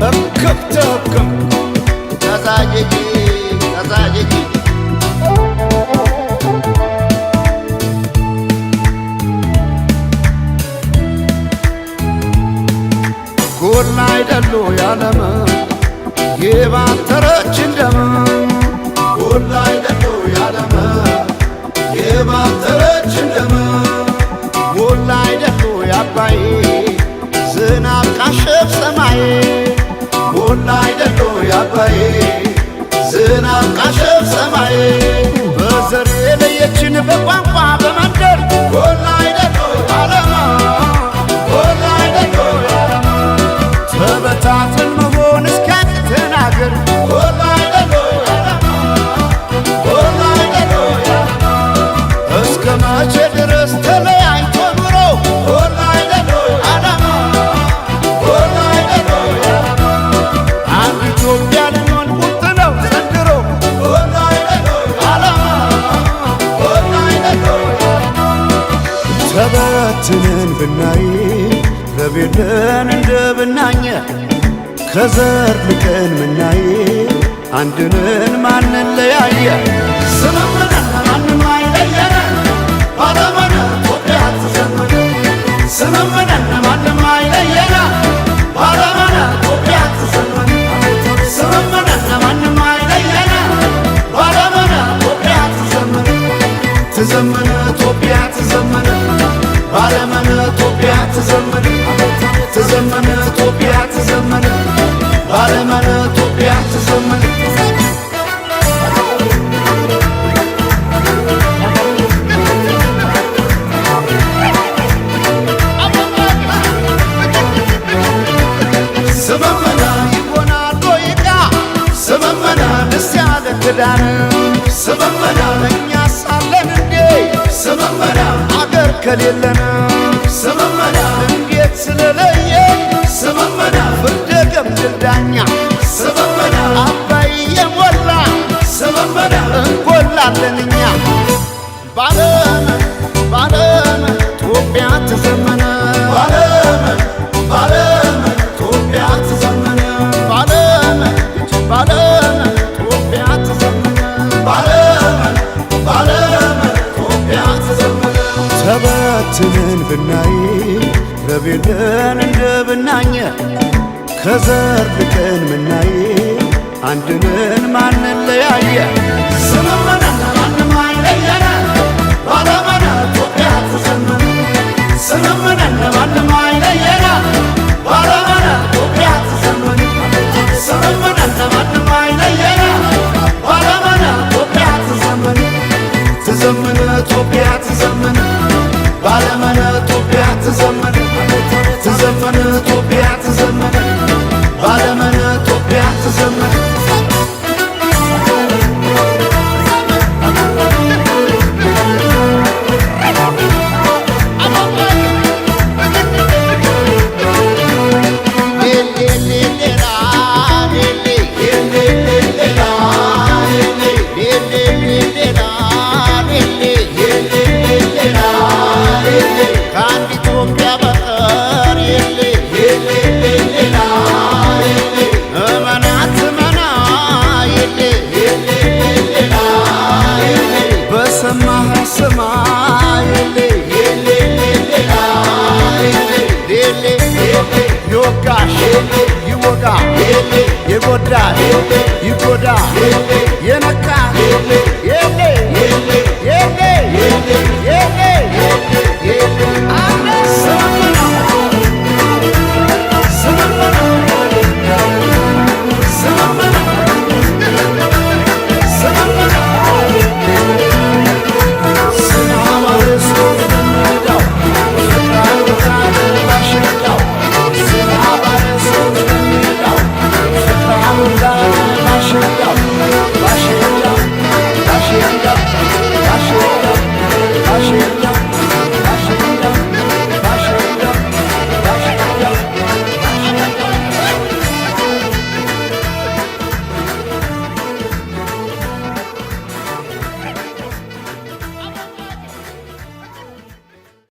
እክብትክም ተዛጅጂ ተዛጅጂ ጎላ አይደሉ ያለም የባተረች እንደም ጎላ አይደሉ ያለም የባተረች እንደም ጎላ አይደሉ ያባይ ዝናብ ካሸፍ ሰማይ ጎላ አይደሉ ያባይ ዝናብ ካሸፍ ሰማይ በዘር የለየችን በቋንቋ በመንደር ጎላ አይደሉ ያለማ ጎላ አይደሉ ያለማ ተበታትን መሆን እስኪያቅተን አገር ጎላ አይደሉ ያለማ ጎላ አይደሉ ያለማ እስከ መቼ ድረስ ተለያይቶ ኑሮ ጎላ አይደሉ ያለማ ጎላ አይደሉ ያለማ አንድ ኢትዮጵያ ልንሆን ቁርጥ ነው ዘንድሮ ጎላ አይደሉ ያለማ ጎላ አይደሉ ያለማ ተበትነን ብናይ ረቤለን እንደ ብናኘ ከዘር ልቀን ምናይ አንድነን ማንን ለያየ ስምምነን ማንም አይለየነ ባለመነ ኢትዮጵያ ትዘምነ ስምምነን ማንም አይለየነ ባለመነ ኢትዮጵያ ትዘምነ ስምምነን ማንም አይለየነ ባለመነ ኢትዮጵያ ትዘምነ ትዘምነ ኢትዮጵያ ትዘምነ ባለመነ ኢትዮጵያ ትዘምነ ትዘምነ ኢትዮጵያ ትዘምነ ባለመነ ኢትዮጵያ ትዘምነ ስመመና ይሆናል ዶይቃ ስመመና ደስ ያለ ክዳን ስመመና እኛ ሳለን እንዴ ስመመና አገር ከሌለን ስመመና እንዴት ስለለየ ስመመና ፍርደ ገምድል ዳኛ ስመመና አባይ የሞላ ስመመና እንጎላለን እኛ ባለመን ባለመን ኢትዮጵያ ትዘመነ ባለመን ባለመን ኢትዮጵያ ትዘመነ ባለመን ባለመን ኢትዮጵያ ትዘመነ ባለመን ባለመን ኢትዮጵያ ትዘመነ ተበትነን ብናይ ረቤለን እንደ ብናኘ ከዘር ልቀን ምናይ አንድነን ማንን ለያየ ስምምነን ማንም አይለየነ ባለመነ ኢትዮጵያ ትዘመነ ስምምነን ማንም አይለየነ ባለመነ ኢትዮጵያ ትዘመነ ስምምነን ማንም አይለየነ ባለመነ ኢትዮጵያ ትዘመነ ትዘምነ ኢትዮጵያ ትዘምነ ባለመነ ኢትዮጵያ ትዘምነ ትዘምነ ኢትዮጵያ ትዘምነ ባለመነ ኢትዮጵያ ትዘምነ ይወጋ የጎዳ ይጎዳ የነካ የሌ የሌ የሌ